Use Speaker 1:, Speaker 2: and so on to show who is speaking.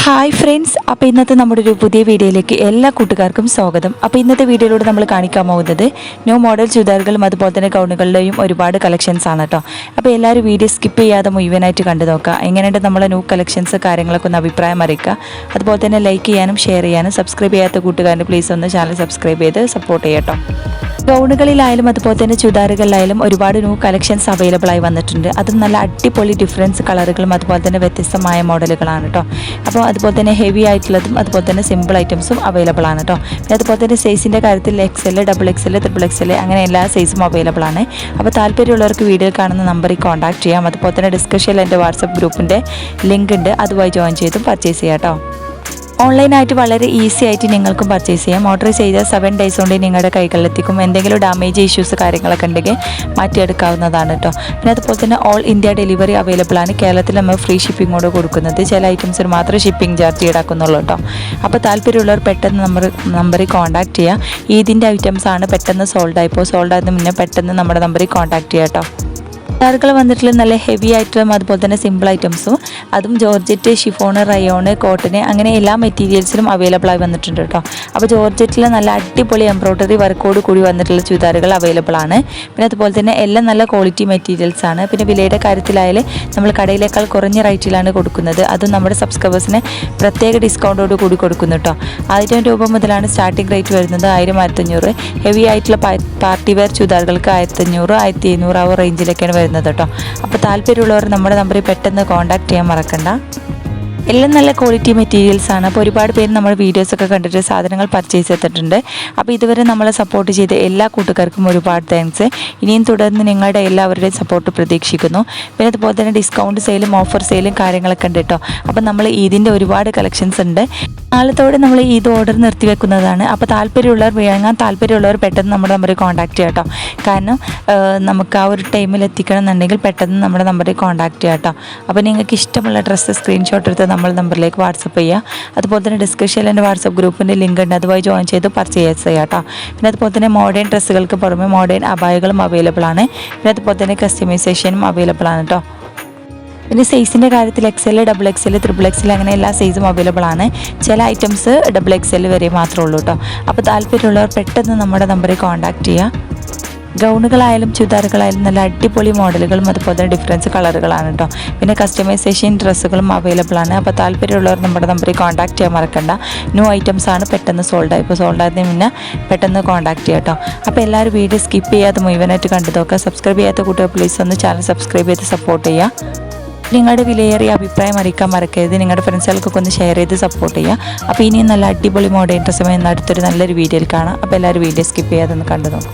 Speaker 1: Hi friends, അപ്പോൾ ഇന്നത്തെ നമ്മുടെ ഒരു പുതിയ വീഡിയോയിലേക്ക് എല്ലാ കൂട്ടുകാർക്കും സ്വാഗതം. അപ്പോൾ ഇന്നത്തെ വീഡിയോയിലൂടെ നമ്മൾ കാണിക്കാൻ പോകുന്നത് ന്യൂ മോഡൽ ചുരിദാറുകളും അതുപോലെ തന്നെ ഗൗണുകളുടെയും ഒരുപാട് കളക്ഷൻസ് ആണ് കേട്ടോ. അപ്പോൾ എല്ലാവരും വീഡിയോ സ്കിപ്പ് ചെയ്യാതെ മുഴുവനായിട്ട് കണ്ടു നോക്കുക. എങ്ങനെയുണ്ട് നമ്മളെ ന്യൂ കളക്ഷൻസ് കാര്യങ്ങളൊക്കെ ഒന്ന് അഭിപ്രായം അറിയിക്കുക. അതുപോലെ തന്നെ ലൈക്ക് ചെയ്യാനും ഷെയർ ചെയ്യാനും സബ്സ്ക്രൈബ് ചെയ്യാത്ത കൂട്ടുകാരന് പ്ലീസ് ഒന്ന് ചാനൽ സബ്സ്ക്രൈബ് ചെയ്ത് സപ്പോർട്ട് ചെയ്യട്ടോ. ഗൗണുകളിലായാലും അതുപോലെ തന്നെ ചുരിദാറുകളിലായാലും ഒരുപാട് ന്യൂ കളക്ഷൻസ് അവൈലബിൾ ആയി വന്നിട്ടുണ്ട്. അതും നല്ല അടിപൊളി ഡിഫറൻസ് കളറുകളും അതുപോലെ തന്നെ വ്യത്യസ്തമായ മോഡലുകളാണ് കേട്ടോ. അപ്പോൾ അതുപോലെ തന്നെ ഹെവി ആയിട്ടുള്ളതും അതുപോലെ തന്നെ സിമ്പിൾ ഐറ്റംസും അവൈലബിൾ ആണ് കേട്ടോ. അതുപോലെ തന്നെ സൈസിൻ്റെ കാര്യത്തിൽ XL, XXL, XXL അങ്ങനെ എല്ലാ സൈസും അവൈലബിൾ ആണ്. അപ്പോൾ താല്പര്യമുള്ളവർക്ക് വീഡിയോ കാണുന്ന നമ്പറിൽ കോൺടാക്ട് ചെയ്യാം. അതുപോലെ തന്നെ ഡിസ്കഷനിൽ എൻ്റെ വാട്സപ്പ് ഗ്രൂപ്പിൻ്റെ ലിങ്ക് ഉണ്ട്, അതുമായി ജോയിൻ ചെയ്തും പർച്ചേസ് ചെയ്യാം കേട്ടോ. ഓൺലൈനായിട്ട് വളരെ ഈസി ആയിട്ട് നിങ്ങൾക്കും പർച്ചേസ് ചെയ്യാം. ഓർഡർ ചെയ്ത 7 days കൊണ്ട് നിങ്ങളുടെ കൈകളിലെത്തിക്കും. എന്തെങ്കിലും ഡാമേജ് ഇഷ്യൂസ് കാര്യങ്ങളൊക്കെ ഉണ്ടെങ്കിൽ മാറ്റിയെടുക്കാവുന്നതാണ് കേട്ടോ. പിന്നെ അതുപോലെ തന്നെ ഓൾ ഇന്ത്യ ഡെലിവറി അവൈലബിൾ ആണ്. കേരളത്തിൽ നമ്മൾ ഫ്രീ ഷിപ്പിങ്ങോട് കൊടുക്കുന്നത്. ചില ഐറ്റംസിന് മാത്രമേ ഷിപ്പിംഗ് ചാർജ് ഈടാക്കുന്നുള്ളൂ കേട്ടോ. അപ്പോൾ താല്പര്യമുള്ളവർ പെട്ടെന്ന് നമ്പറിൽ കോൺടാക്ട് ചെയ്യുക. ഇതിൻ്റെ ഐറ്റംസ് ആണ് പെട്ടെന്ന് സോൾഡ് ആയിപ്പോൾ സോൾഡ് ആയതിന് മുന്നേ പെട്ടെന്ന് നമ്മുടെ നമ്പറിൽ കോൺടാക്ട് ചെയ്യാം കേട്ടോ. ചുരിദാറുകൾ വന്നിട്ടുള്ള നല്ല ഹെവി ആയിട്ടും അതുപോലെ തന്നെ സിമ്പിൾ ഐറ്റംസും അതും ജോർജറ്റ്, ഷിഫോണ്, റയോണ്, കോട്ടന് അങ്ങനെ എല്ലാ മെറ്റീരിയൽസിലും അവൈലബിൾ ആയി വന്നിട്ടുണ്ട് കേട്ടോ. അപ്പോൾ ജോർജറ്റിൽ നല്ല അടിപൊളി എംബ്രോയ്ഡറി വർക്കോട് കൂടി വന്നിട്ടുള്ള ചുരിദാറുകൾ അവൈലബിൾ ആണ്. പിന്നെ അതുപോലെ തന്നെ എല്ലാം നല്ല ക്വാളിറ്റി മെറ്റീരിയൽസ് ആണ്. പിന്നെ വിലയുടെ കാര്യത്തിലായാലും നമ്മൾ കടയിലേക്കാൾ കുറഞ്ഞ റേറ്റിലാണ് കൊടുക്കുന്നത്. അതും നമ്മുടെ സബ്സ്ക്രൈബേഴ്സിന് പ്രത്യേക ഡിസ്കൗണ്ടോട് കൂടി കൊടുക്കുന്നു കേട്ടോ. 1000 രൂപ മുതലാണ് സ്റ്റാർട്ടിംഗ് റേറ്റ് വരുന്നത്. 1000, 1500. ഹെവി ആയിട്ടുള്ള പാർട്ടി വെയർ ചുരിദാറുകൾക്ക് 1500, 1700 ആ റേഞ്ചിലൊക്കെയാണ് വരുന്നത് കേട്ടോ. അപ്പോൾ താല്പര്യമുള്ളവർ നമ്മുടെ നമ്പറിൽ പെട്ടെന്ന് കോൺടാക്ട് ചെയ്യാൻ മറക്കണ്ട. എല്ലാം നല്ല ക്വാളിറ്റി മെറ്റീരിയൽസ് ആണ്. അപ്പോൾ ഒരുപാട് പേര് നമ്മുടെ വീഡിയോസൊക്കെ കണ്ടിട്ട് സാധനങ്ങൾ പർച്ചേസ് ചെയ്തിട്ടുണ്ട്. അപ്പോൾ ഇതുവരെ നമ്മളെ സപ്പോർട്ട് ചെയ്ത എല്ലാ കൂട്ടുകാർക്കും ഒരുപാട് താങ്ക്സ്. ഇനിയും തുടർന്ന് നിങ്ങളുടെ എല്ലാവരുടെയും സപ്പോർട്ട് പ്രതീക്ഷിക്കുന്നു. പിന്നെ അതുപോലെ തന്നെ ഡിസ്കൗണ്ട് സെയിലും ഓഫർ സെയിലും കാര്യങ്ങളൊക്കെ ഉണ്ട് കേട്ടോ. അപ്പോൾ നമ്മൾ ഇതിൻ്റെ ഒരുപാട് കളക്ഷൻസ് ഉണ്ട്. നാളത്തോടെ നമ്മൾ ഇത് ഓർഡർ നിർത്തിവെക്കുന്നതാണ്. അപ്പോൾ വാങ്ങാൻ താല്പര്യമുള്ളവർ പെട്ടെന്ന് നമ്മുടെ നമ്പറിൽ കോൺടാക്ട് ചെയ്യാം കേട്ടോ. കാരണം നമുക്ക് ആ ഒരു ടൈമിൽ എത്തിക്കണം എന്നുണ്ടെങ്കിൽ പെട്ടെന്ന് നമ്മുടെ നമ്പറിൽ കോൺടാക്ട് ചെയ്യാം കേട്ടോ. അപ്പോൾ നിങ്ങൾക്ക് ഇഷ്ടമുള്ള ഡ്രസ്സ് സ്ക്രീൻഷോട്ട് എടുത്ത് നമ്മൾ നമ്പറിലേക്ക് വാട്സപ്പ് ചെയ്യുക. അതുപോലെ തന്നെ ഡിസ്കഷനിൽ എൻ്റെ വാട്സപ്പ് ഗ്രൂപ്പിൻ്റെ ലിങ്ക് ഉണ്ട്, അതുമായി ജോയിൻ ചെയ്ത് പർച്ചേസ് ചെയ്യാം കേട്ടോ. പിന്നെ അതുപോലെ തന്നെ മോഡേൺ ഡ്രസ്സുകൾക്ക് പുറമെ മോഡേൺ അബായകളും അവൈലബിൾ ആണ്. പിന്നെ അതുപോലെ തന്നെ കസ്റ്റമൈസേഷനും അവൈലബിൾ ആണ് കേട്ടോ. പിന്നെ സൈസിൻ്റെ കാര്യത്തിൽ XL, XXL, XXL അങ്ങനെ എല്ലാ സൈസും അവൈലബിൾ ആണ്. ചില ഐറ്റംസ് XXL വരെ മാത്രമേ ഉള്ളൂ കേട്ടോ. അപ്പോൾ താല്പര്യമുള്ളവർ പെട്ടെന്ന് നമ്മുടെ നമ്പറിൽ കോൺടാക്ട് ചെയ്യുക. ഗൗണുകളായാലും ചുരിദാറുകളായാലും നല്ല അടിപൊളി മോഡലുകളും അതുപോലെ തന്നെ ഡിഫറൻസ് കളറുകളാണ് കേട്ടോ. പിന്നെ കസ്റ്റമൈസേഷൻ ഡ്രസ്സുകളും അവൈലബിൾ ആണ്. അപ്പോൾ താല്പര്യമുള്ളവർ നമ്മുടെ നമ്പറിൽ കോൺടാക്ട് ചെയ്യാൻ മറക്കണ്ട. ന്യൂ ഐറ്റംസ് ആണ് പെട്ടെന്ന് സോൾഡ് ആയി. ഇപ്പോൾ സോൾഡ് ആയതിന് മുന്നേ പെട്ടെന്ന് കോൺടാക്ട് ചെയ്യാം കേട്ടോ. അപ്പോൾ എല്ലാവരും വീഡിയോ സ്കിപ്പ് ചെയ്യാതെ മുഴുവനായിട്ട് കണ്ടു നോക്കുക. സബ്സ്ക്രൈബ് ചെയ്യാത്ത കുട്ടികൾ പ്ലീസ് ഒന്ന് ചാനൽ സബ്സ്ക്രൈബ് ചെയ്ത് സപ്പോർട്ട് ചെയ്യുക. നിങ്ങളുടെ വിലയേറിയ അഭിപ്രായം അറിയിക്കാൻ മറക്കരുത്. നിങ്ങളുടെ ഫ്രണ്ട്സുകൾക്കൊക്കെ ഒന്ന് ഷെയർ ചെയ്ത് സപ്പോർട്ട് ചെയ്യുക. അപ്പോൾ ഇനിയും നല്ല അടിപൊളി മോഡേൺ ഡ്രസ്സുമായി അടുത്തൊരു നല്ലൊരു വീഡിയോയിൽ കാണാം. അപ്പോൾ എല്ലാവരും വീഡിയോ സ്കിപ്പ് ചെയ്യാതെ ഒന്ന് കണ്ടു നോക്കും.